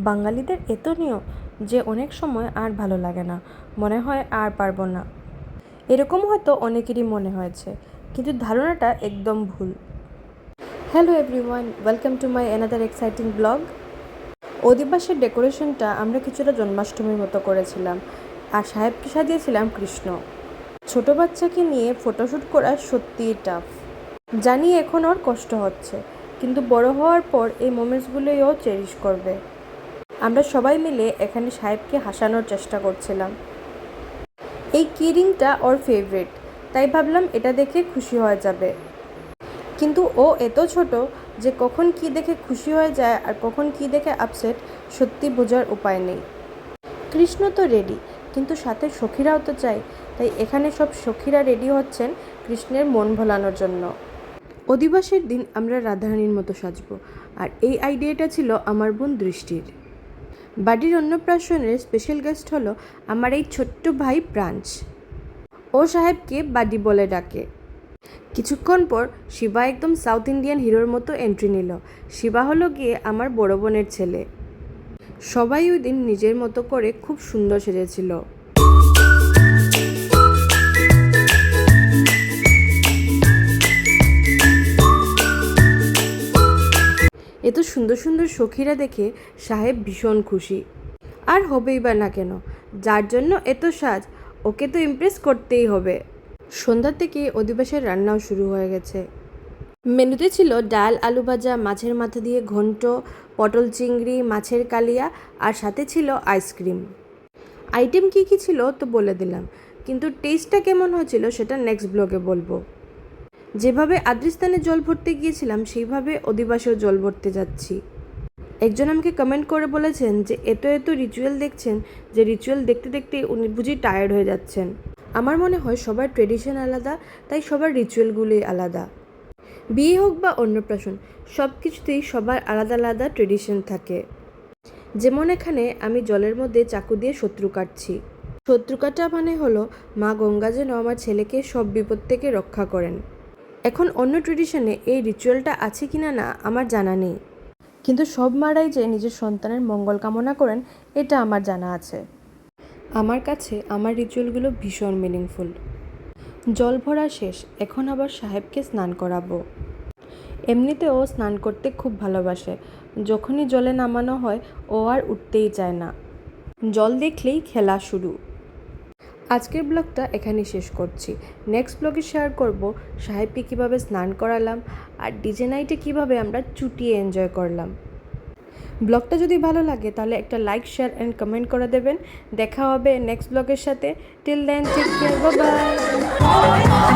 বাঙালিদের এত নিয়ম যে অনেক সময় আর ভালো লাগে না, মনে হয় আর পারবো না। এরকম হয়তো অনেকেরই মনে হয়েছে, কিন্তু ধারণাটা একদম ভুল। Hello everyone, welcome to my another exciting blog. অধিবাসের ডেকোরেশনটা আমরা কিছুটা জন্মাষ্টমীর মতো করেছিলাম, আর সাহেবকে সাজিয়েছিলাম কৃষ্ণ। ছোট বাচ্চাকে নিয়ে ফটোশ্যুট করা সত্যিই টাফ। জানি এখন ওর কষ্ট হচ্ছে, কিন্তু বড় হওয়ার পর এই মোমেন্টসগুলোই ও চেরিশ করবে। আমরা সবাই মিলে এখানে সাহেবকে হাসানোর চেষ্টা করছিলাম। এই কিরিংটা ওর ফেভারিট, তাই ভাবলাম এটা দেখে খুশি হয়ে যাবে। কিন্তু ও এত ছোট যে কখন কি দেখে খুশি হয়ে যায় আর কখন কি দেখে আপসেট সত্যি বোঝার উপায় নেই। কৃষ্ণ তো রেডি, কিন্তু সাথে সখীরাও তো চাই, তাই এখানে সব সখীরা রেডি হচ্ছেন কৃষ্ণের মন ভোলানোর জন্য। অধিবাসের দিন আমরা রাধারানীর মতো সাজবো, আর এই আইডিয়াটা ছিল আমার বোন দৃষ্টির। বাড়ির অন্নপ্রাশনের স্পেশাল গেস্ট হলো আমার এই ছোট্ট ভাই প্রাঞ্চ। ও সাহেবকে বাডি বলে ডাকে। কিছুক্ষণ পর শিবা একদম সাউথ ইন্ডিয়ান হিরোর মতো এন্ট্রি নিল। শিবা হলো গিয়ে আমার বড় বোনের ছেলে। সবাই ওই দিন নিজের মতো করে খুব সুন্দর সেজেছিল। এত সুন্দর সুন্দর সখীরা দেখে সাহেব ভীষণ খুশি। আর হবেই বা না কেন, যার জন্য এত সাজ, ওকে তো ইমপ্রেস করতেই হবে। সন্ধ্যার থেকে অধিবাসের রান্নাও শুরু হয়ে গেছে। মেনুতে ছিল ডাল, আলু ভাজা, মাছের মাথা দিয়ে ঘন্ট, পটল চিংড়ি, মাছের কালিয়া, আর সাথে ছিল আইসক্রিম। আইটেম কী কী ছিল তো বলে দিলাম, কিন্তু টেস্টটা কেমন হয়েছিল সেটা নেক্সট ব্লগে বলবো। যেভাবে আদ্রিস্তানে জল ভরতে গিয়েছিলাম সেইভাবে অধিবাসেও জল ভরতে যাচ্ছি। একজন আমাকে কমেন্ট করে বলেছেন যে এত এত রিচুয়াল দেখছেন, যে রিচুয়াল দেখতে দেখতে উনি বুঝি টায়ার্ড হয়ে যাচ্ছেন। আমার মনে হয় সবার ট্রেডিশন আলাদা, তাই সবার রিচুয়ালগুলোই আলাদা। বিয়ে হোক বা অন্নপ্রাশন, সব কিছুতেই সবার আলাদা আলাদা ট্রেডিশন থাকে। যেমন এখানে আমি জলের মধ্যে চাকু দিয়ে শত্রু কাটছি। শত্রু কাটা মানে হলো মা গঙ্গা যেন আমার ছেলেকে সব বিপদ থেকে রক্ষা করেন। এখন অন্য ট্রেডিশনে এই রিচুয়ালটা আছে কিনা না আমার জানা নেই, কিন্তু সব মারাই যে নিজের সন্তানের মঙ্গল কামনা করেন এটা আমার জানা আছে। আমার কাছে আমার রিচুয়ালগুলো ভীষণ মিনিংফুল। জল ভরা শেষ, এখন আবার সাহেবকে স্নান করাবো। এমনিতেও স্নান করতে খুব ভালোবাসে, যখনই জলে নামানো হয় ও আর উঠতেই চায় না, জল দেখলেই খেলা শুরু। আজকের ব্লগটা এখানেই শেষ করছি। নেক্সট ব্লগে শেয়ার করব সাহেবকে কীভাবে স্নান করালাম আর ডিজে নাইটে কীভাবে আমরা চুটিয়ে এনজয় করলাম। ব্লগটা যদি ভালো লাগে তাহলে একটা লাইক, শেয়ার অ্যান্ড কমেন্ট করে দেবেন। দেখা হবে নেক্সট ব্লগের সাথে। Till then take care, bye by.